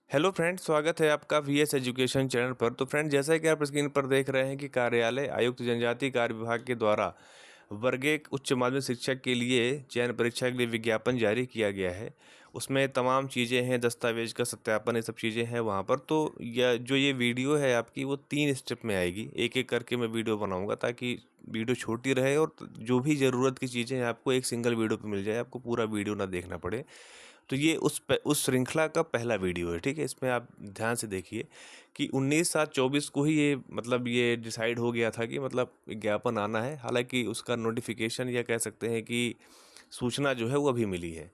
Hello friends, स्वागत है आपका वीएस एजुकेशन चैनल पर। तो फ्रेंड, जैसा कि आप स्क्रीन पर देख रहे हैं कि कार्यालय आयुक्त जनजातीय कार्य विभाग के द्वारा वर्ग 1 उच्च माध्यमिक शिक्षक के लिए चयन परीक्षा के लिए विज्ञापन जारी किया गया है। उसमें तमाम चीज़ें हैं, दस्तावेज का सत्यापन, ये सब चीज़ें हैं वहाँ पर। तो ये वीडियो है आपकी, वो 3 स्टेप में आएगी। एक एक करके मैं वीडियो बनाऊँगा ताकि वीडियो छोटी रहे और जो भी ज़रूरत की चीज़ें हैं आपको एक सिंगल वीडियो पे मिल जाए, आपको पूरा वीडियो ना देखना पड़े। तो ये उस श्रृंखला का पहला वीडियो है, ठीक है। इसमें आप ध्यान से देखिए कि 19/7/24 को ही ये डिसाइड हो गया था कि विज्ञापन आना है। हालांकि उसका नोटिफिकेशन या कह सकते हैं कि सूचना जो है वो अभी मिली है।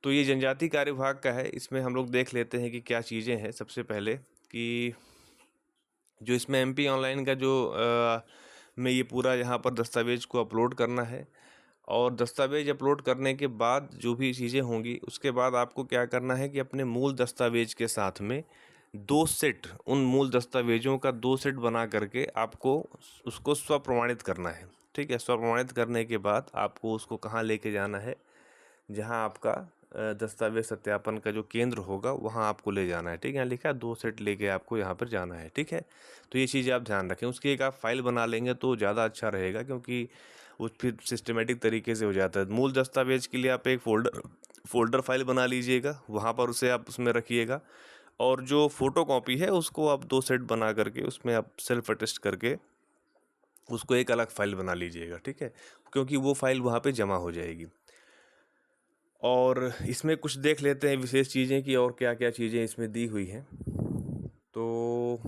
तो ये जनजातीय कार्य विभाग का है। इसमें हम लोग देख लेते हैं कि क्या चीज़ें हैं। सबसे पहले कि जो इसमें एमपी ऑनलाइन का में ये पूरा यहाँ पर दस्तावेज को अपलोड करना है। और दस्तावेज अपलोड करने के बाद जो भी चीज़ें होंगी, उसके बाद आपको क्या करना है कि अपने मूल दस्तावेज के साथ में 2 सेट, उन मूल दस्तावेजों का 2 सेट बना करके आपको उसको स्वप्रमाणित करना है, ठीक है। स्वप्रमाणित करने के बाद आपको उसको कहाँ लेके जाना है, जहाँ आपका दस्तावेज सत्यापन का जो केंद्र होगा वहाँ आपको ले जाना है, ठीक है। यहाँ लिखा है 2 सेट लेके आपको यहाँ पर जाना है, ठीक है। तो ये चीज़ें आप ध्यान रखें। उसकी एक आप फाइल बना लेंगे तो ज़्यादा अच्छा रहेगा, क्योंकि वो फिर सिस्टमेटिक तरीके से हो जाता है। मूल दस्तावेज के लिए आप एक फ़ोल्डर फाइल बना लीजिएगा, वहाँ पर उसे आप उसमें रखिएगा। और जो फ़ोटो कॉपी है उसको आप 2 सेट बना करके उसमें आप सेल्फ अटेस्ट करके उसको एक अलग फ़ाइल बना लीजिएगा, ठीक है। क्योंकि वो फ़ाइल वहाँ पे जमा हो जाएगी। और इसमें कुछ देख लेते हैं विशेष चीज़ें कि और क्या क्या चीज़ें इसमें दी हुई हैं। तो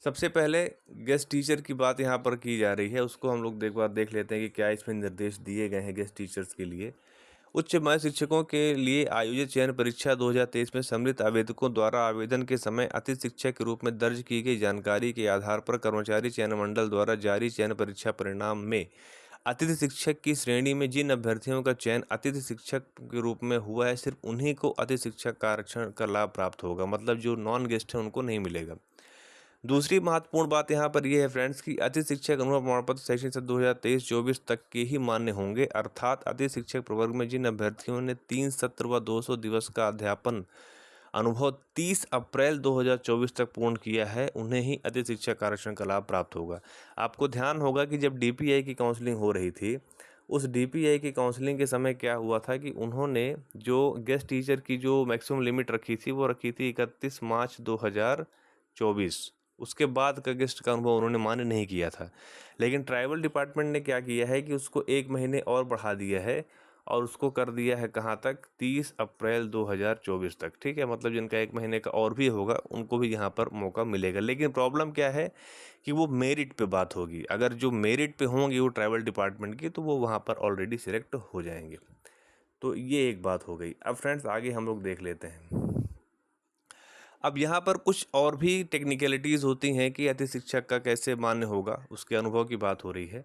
सबसे पहले गेस्ट टीचर की बात यहाँ पर की जा रही है, उसको हम लोग एक बार देख लेते हैं कि क्या इसमें निर्देश दिए गए हैं गेस्ट टीचर्स के लिए। उच्च माध्यमिक शिक्षकों के लिए आयोजित चयन परीक्षा 2023 में सम्मिलित आवेदकों द्वारा आवेदन के समय अतिथि शिक्षक के रूप में दर्ज की गई जानकारी के आधार पर कर्मचारी चयन मंडल द्वारा जारी चयन परीक्षा परिणाम में अतिथि शिक्षक की श्रेणी में जिन अभ्यर्थियों का चयन अतिथि शिक्षक के रूप में हुआ है, सिर्फ उन्हीं को अतिथि शिक्षक का आरक्षण का लाभ प्राप्त होगा। मतलब जो नॉन गेस्ट हैं उनको नहीं मिलेगा। दूसरी महत्वपूर्ण बात यहाँ पर यह है फ्रेंड्स कि अतिथि शिक्षक अनुभव प्रमाण पत्र शैक्षणिक सत्र 2023-24 तक के ही मान्य होंगे। अर्थात अतिथि शिक्षक प्रवर्ग में जिन अभ्यर्थियों ने 3 सत्र व 200 दिवस का अध्यापन अनुभव 30 अप्रैल 2024 तक पूर्ण किया है, उन्हें ही अतिथि शिक्षक आरक्षण का लाभ प्राप्त होगा। आपको ध्यान होगा कि जब डीपीआई की काउंसलिंग हो रही थी, उस डीपीआई की काउंसलिंग के समय क्या हुआ था कि उन्होंने जो गेस्ट टीचर की जो मैक्सिमम लिमिट रखी थी वो रखी थी 31 मार्च 2024। उसके बाद का गेस्ट का अनुभव उन्होंने मान्य नहीं किया था। लेकिन ट्राइबल डिपार्टमेंट ने क्या किया है कि उसको 1 महीने और बढ़ा दिया है और उसको कर दिया है कहाँ तक, 30 अप्रैल 2024 तक, ठीक है। मतलब जिनका 1 महीने का और भी होगा उनको भी यहाँ पर मौका मिलेगा। लेकिन प्रॉब्लम क्या है कि वो मेरिट पे बात होगी। अगर जो मेरिट पे होंगे वो ट्राइबल डिपार्टमेंट की, तो वो वहाँ पर ऑलरेडी सिलेक्ट हो जाएंगे। तो ये एक बात हो गई। अब फ्रेंड्स आगे हम लोग देख लेते हैं। अब यहाँ पर कुछ और भी टेक्निकलिटीज़ होती हैं कि अतिथि शिक्षक का कैसे मान्य होगा, उसके अनुभव की बात हो रही है।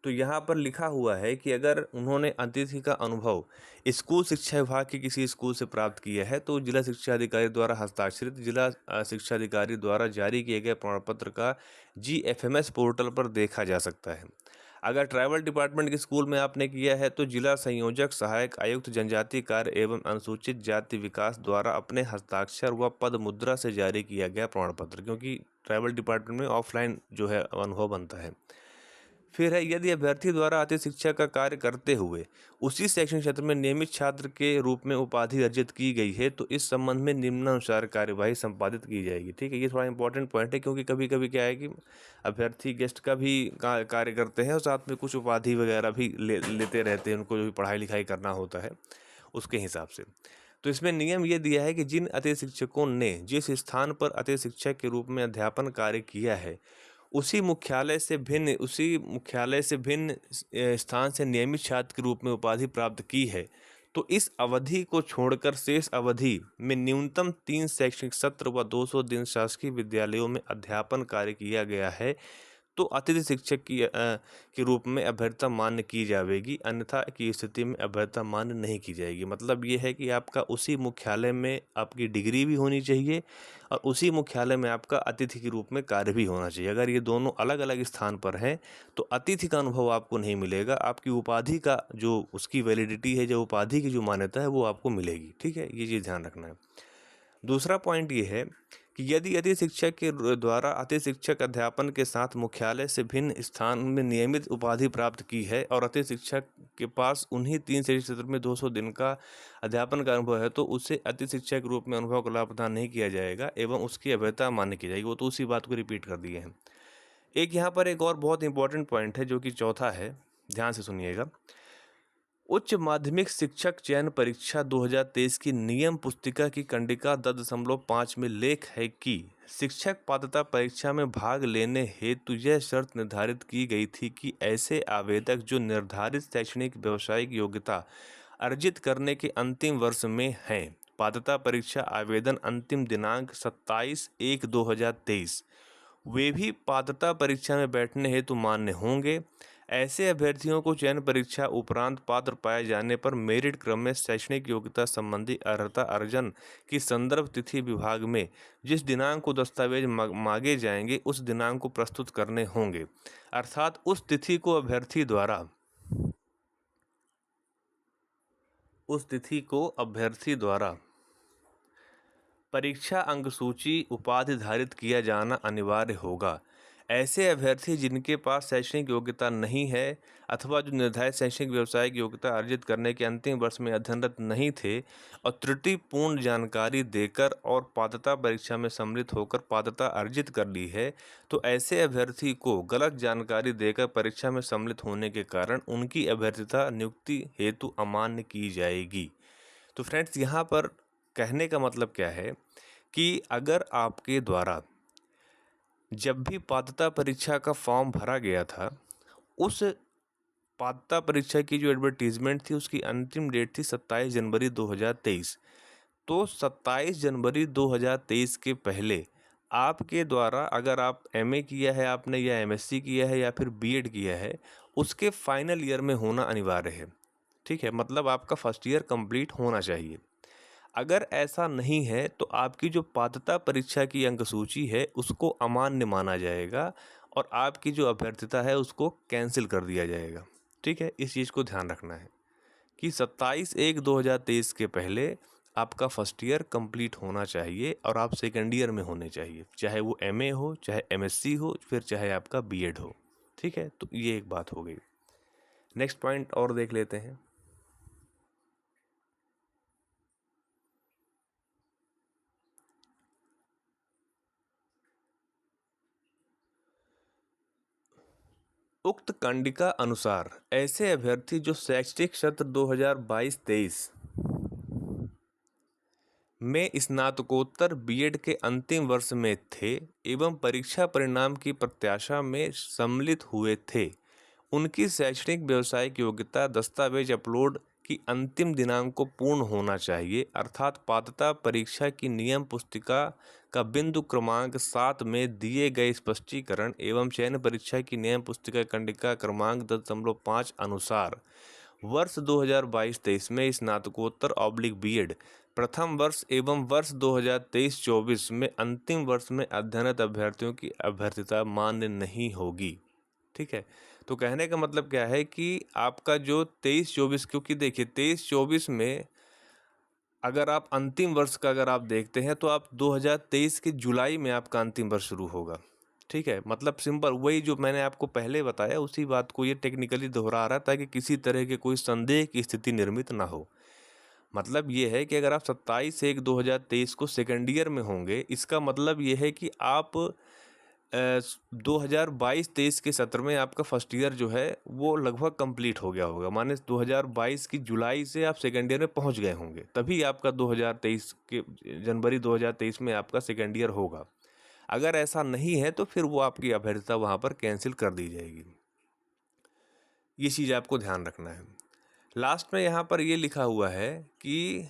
तो यहाँ पर लिखा हुआ है कि अगर उन्होंने अतिथि का अनुभव स्कूल शिक्षा विभाग के किसी स्कूल से प्राप्त किया है, तो जिला शिक्षा अधिकारी द्वारा हस्ताक्षरित जिला शिक्षा अधिकारी द्वारा जारी किए गए प्रमाण पत्र का GFMS पोर्टल पर देखा जा सकता है। अगर ट्राइबल डिपार्टमेंट के स्कूल में आपने किया है तो जिला संयोजक सहायक आयुक्त जनजातीय कार्य एवं अनुसूचित जाति विकास द्वारा अपने हस्ताक्षर व पद मुद्रा से जारी किया गया प्रमाण पत्र, क्योंकि ट्राइबल डिपार्टमेंट में ऑफलाइन जो है अनुभव बनता है। फिर है, यदि अभ्यर्थी द्वारा अतिथि शिक्षक का कार्य करते हुए उसी शैक्षणिक क्षेत्र में नियमित छात्र के रूप में उपाधि अर्जित की गई है, तो इस संबंध में निम्नानुसार कार्यवाही संपादित की जाएगी, ठीक है। ये थोड़ा इंपॉर्टेंट पॉइंट है, क्योंकि कभी कभी क्या है कि अभ्यर्थी गेस्ट का भी कार्य करते हैं और साथ में कुछ उपाधि वगैरह भी लेते रहते हैं, उनको जो भी पढ़ाई लिखाई करना होता है उसके हिसाब से। तो इसमें नियम ये दिया है कि जिन अतिथि शिक्षकों ने जिस स्थान पर अतिथि शिक्षक के रूप में अध्यापन कार्य किया है, उसी मुख्यालय से भिन्न स्थान से नियमित छात्र के रूप में उपाधि प्राप्त की है, तो इस अवधि को छोड़कर शेष अवधि में न्यूनतम 3 शैक्षणिक सत्र व 200 दिन शासकीय विद्यालयों में अध्यापन कार्य किया गया है, तो अतिथि शिक्षक के रूप में अभ्यर्थता मान्य की जाएगी, अन्यथा की स्थिति में अभ्यर्थता मान्य नहीं की जाएगी। मतलब ये है कि आपका उसी मुख्यालय में आपकी डिग्री भी होनी चाहिए और उसी मुख्यालय में आपका अतिथि के रूप में कार्य भी होना चाहिए। अगर ये दोनों अलग अलग स्थान पर हैं तो अतिथि का अनुभव आपको नहीं मिलेगा, आपकी उपाधि का जो उसकी वैलिडिटी है, जो उपाधि की जो मान्यता है वो आपको मिलेगी। ठीक है, ये चीज़ ध्यान रखना है। दूसरा पॉइंट ये है कि यदि अतिथि शिक्षक के द्वारा अतिथि शिक्षक अध्यापन के साथ मुख्यालय से भिन्न स्थान में नियमित उपाधि प्राप्त की है और अतिथि शिक्षक के पास उन्हीं 3 शैक्षिक सत्र में 200 दिन का अध्यापन का अनुभव है तो उसे अतिथि शिक्षक के रूप में अनुभव का लाभ प्रदान नहीं किया जाएगा एवं उसकी अभ्यर्थता मान्य की जाएगी। वो तो उसी बात को रिपीट कर दिए हैं। एक यहाँ पर एक और बहुत इंपॉर्टेंट पॉइंट है जो कि चौथा है, ध्यान से सुनिएगा। उच्च माध्यमिक शिक्षक चयन परीक्षा 2023 की नियम पुस्तिका की कंडिका 10.5 में लेख है कि शिक्षक पात्रता परीक्षा में भाग लेने हेतु यह शर्त निर्धारित की गई थी कि ऐसे आवेदक जो निर्धारित शैक्षणिक व्यावसायिक योग्यता अर्जित करने के अंतिम वर्ष में हैं, पात्रता परीक्षा आवेदन अंतिम दिनांक 27/1/2023 वे भी पात्रता परीक्षा में बैठने हेतु मान्य होंगे। ऐसे अभ्यर्थियों को चयन परीक्षा उपरांत पात्र पाए जाने पर मेरिट क्रम में शैक्षणिक योग्यता संबंधी अर्हता अर्जन की संदर्भ तिथि विभाग में जिस दिनांक को दस्तावेज मांगे जाएंगे उस दिनांक को प्रस्तुत करने होंगे। अर्थात उस तिथि को अभ्यर्थी द्वारा परीक्षा अंक सूची उपाधि धारित किया जाना अनिवार्य होगा। ऐसे अभ्यर्थी जिनके पास शैक्षणिक योग्यता नहीं है अथवा जो निर्धारित शैक्षणिक व्यावसायिक योग्यता अर्जित करने के अंतिम वर्ष में अध्ययनरत नहीं थे और त्रुटिपूर्ण जानकारी देकर और पात्रता परीक्षा में सम्मिलित होकर पात्रता अर्जित कर ली है तो ऐसे अभ्यर्थी को गलत जानकारी देकर परीक्षा में सम्मिलित होने के कारण उनकी अभ्यर्थता नियुक्ति हेतु अमान्य की जाएगी। तो फ्रेंड्स, यहाँ पर कहने का मतलब क्या है कि अगर आपके द्वारा जब भी पात्रता परीक्षा का फॉर्म भरा गया था, उस पात्रता परीक्षा की जो एडवर्टीजमेंट थी उसकी अंतिम डेट थी 27 जनवरी 2023। तो 27 जनवरी 2023 के पहले आपके द्वारा अगर आप एमए किया है आपने या एमएससी किया है या फिर बीएड किया है, उसके फाइनल ईयर में होना अनिवार्य है। ठीक है, मतलब आपका फर्स्ट ईयर कंप्लीट होना चाहिए। अगर ऐसा नहीं है तो आपकी जो पात्रता परीक्षा की अंक सूची है उसको अमान्य माना जाएगा और आपकी जो अभ्यर्थता है उसको कैंसिल कर दिया जाएगा। ठीक है, इस चीज़ को ध्यान रखना है कि 27/1/2023 के पहले आपका फर्स्ट ईयर कंप्लीट होना चाहिए और आप सेकेंड ईयर में होने चाहिए, चाहे वो एमए हो, चाहे एमएससी हो, फिर चाहे आपका बीएड हो। ठीक है, तो ये एक बात हो गई। नेक्स्ट पॉइंट और देख लेते हैं। उक्त कंडिका अनुसार ऐसे अभ्यर्थी जो शैक्षणिक सत्र 2022-23 में स्नातकोत्तर बीएड के अंतिम वर्ष में थे एवं परीक्षा परिणाम की प्रत्याशा में सम्मिलित हुए थे, उनकी शैक्षणिक व्यावसायिक योग्यता दस्तावेज अपलोड की अंतिम दिनांक को पूर्ण होना चाहिए। अर्थात पात्रता परीक्षा की नियम पुस्तिका का बिंदु क्रमांक 7 में दिए गए स्पष्टीकरण एवं चयन परीक्षा की नियम पुस्तिका कंडिका क्रमांक 10.5 अनुसार वर्ष 2022-23 में स्नातकोत्तर बीएड प्रथम वर्ष एवं वर्ष 2023-24 में अंतिम वर्ष में अध्ययनरत अभ्यर्थियों की अभ्यर्थता मान्य नहीं होगी। ठीक है, तो कहने का मतलब क्या है कि आपका जो 23-24, क्योंकि देखिए 23-24 में अगर आप अंतिम वर्ष का अगर आप देखते हैं तो आप 2023 के जुलाई में आपका अंतिम वर्ष शुरू होगा। ठीक है, मतलब सिंपल वही जो मैंने आपको पहले बताया उसी बात को ये टेक्निकली दोहरा रहा है ताकि किसी तरह के कोई संदेह की स्थिति निर्मित ना हो। मतलब ये है कि अगर आप 27/1/2023 को सेकेंड ईयर में होंगे, इसका मतलब ये है कि आप 2022-23 के सत्र में आपका फर्स्ट ईयर जो है वो लगभग कंप्लीट हो गया होगा। माने 2022 की जुलाई से आप सेकेंड ईयर में पहुंच गए होंगे, तभी आपका 2023 के जनवरी 2023 में आपका सेकेंड ईयर होगा। अगर ऐसा नहीं है तो फिर वो आपकी अभ्यर्थता वहाँ पर कैंसिल कर दी जाएगी। ये चीज़ आपको ध्यान रखना है। लास्ट में यहाँ पर ये लिखा हुआ है कि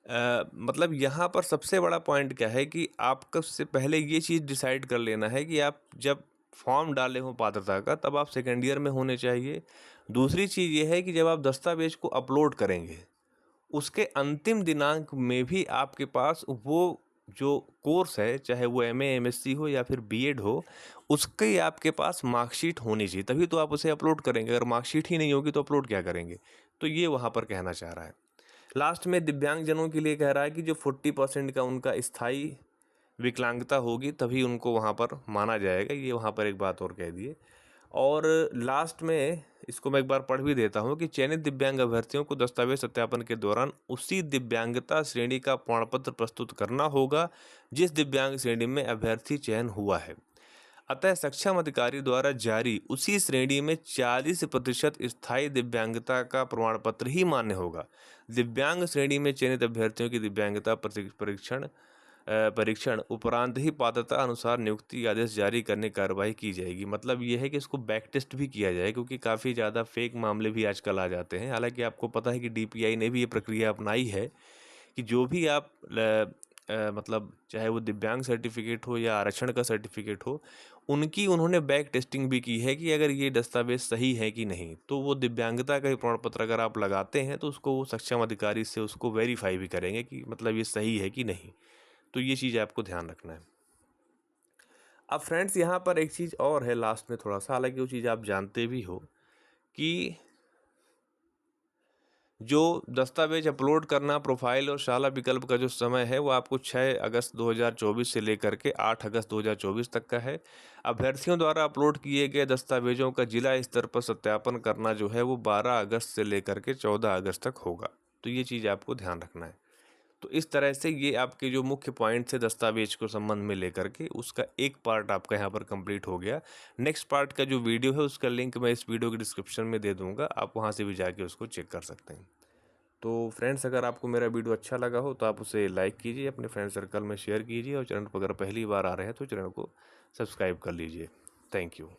मतलब यहाँ पर सबसे बड़ा पॉइंट क्या है कि आपको उससे पहले ये चीज़ डिसाइड कर लेना है कि आप जब फॉर्म डाले हों पात्रता का, तब आप सेकेंड ईयर में होने चाहिए। दूसरी चीज़ ये है कि जब आप दस्तावेज को अपलोड करेंगे, उसके अंतिम दिनांक में भी आपके पास वो जो कोर्स है, चाहे वो एमए एमएससी हो या फिर बीएड हो, उसकी आपके पास मार्कशीट होनी चाहिए, तभी तो आप उसे अपलोड करेंगे। अगर मार्कशीट ही नहीं होगी तो अपलोड क्या करेंगे? तो ये वहाँ पर कहना चाह रहा है। लास्ट में दिव्यांगजनों के लिए कह रहा है कि जो 40% का उनका स्थायी विकलांगता होगी तभी उनको वहाँ पर माना जाएगा, ये वहाँ पर एक बात और कह दिए। और लास्ट में इसको मैं एक बार पढ़ भी देता हूँ कि चयनित दिव्यांग अभ्यर्थियों को दस्तावेज सत्यापन के दौरान उसी दिव्यांगता श्रेणी का प्रमाण पत्र प्रस्तुत करना होगा जिस दिव्यांग श्रेणी में अभ्यर्थी चयन हुआ है। अतः सक्षम अधिकारी द्वारा जारी उसी श्रेणी में 40% स्थायी दिव्यांगता का प्रमाण पत्र ही मान्य होगा। दिव्यांग श्रेणी में चयनित अभ्यर्थियों की दिव्यांगता परीक्षण उपरांत ही पात्रता अनुसार नियुक्ति आदेश जारी करने की कार्रवाई की जाएगी। मतलब ये है कि इसको बैक टेस्ट भी किया जाए, क्योंकि काफ़ी ज़्यादा फेक मामले भी आजकल आ जाते हैं। हालांकि आपको पता है कि डीपीआई ने भी ये प्रक्रिया अपनाई है कि जो भी आप मतलब चाहे वो दिव्यांग सर्टिफिकेट हो या आरक्षण का सर्टिफिकेट हो, उनकी उन्होंने बैक टेस्टिंग भी की है कि अगर ये दस्तावेज सही है कि नहीं। तो वो दिव्यांगता का प्रमाण पत्र अगर आप लगाते हैं तो उसको वो सक्षम अधिकारी से उसको वेरीफाई भी करेंगे कि मतलब ये सही है कि नहीं। तो ये चीज़ आपको ध्यान रखना है। अब फ्रेंड्स यहाँ पर एक चीज़ और है लास्ट में थोड़ा सा, हालांकि वो चीज़ आप जानते भी हो कि जो दस्तावेज अपलोड करना, प्रोफाइल और शाला विकल्प का जो समय है वो आपको 6 अगस्त 2024 से लेकर के 8 अगस्त 2024 तक का है। अभ्यर्थियों द्वारा अपलोड किए गए दस्तावेजों का जिला स्तर पर सत्यापन करना जो है वो 12 अगस्त से लेकर के 14 अगस्त तक होगा। तो ये चीज़ आपको ध्यान रखना है। तो इस तरह से ये आपके जो मुख्य पॉइंट्स है दस्तावेज को संबंध में लेकर के, उसका एक पार्ट आपका यहाँ पर कंप्लीट हो गया। नेक्स्ट पार्ट का जो वीडियो है उसका लिंक मैं इस वीडियो के डिस्क्रिप्शन में दे दूँगा, आप वहाँ से भी जाके उसको चेक कर सकते हैं। तो फ्रेंड्स, अगर आपको मेरा वीडियो अच्छा लगा हो तो आप उसे लाइक कीजिए, अपने फ्रेंड सर्कल में शेयर कीजिए और चैनल पर अगर पहली बार आ रहे हैं तो चैनल को सब्सक्राइब कर लीजिए। Thank you.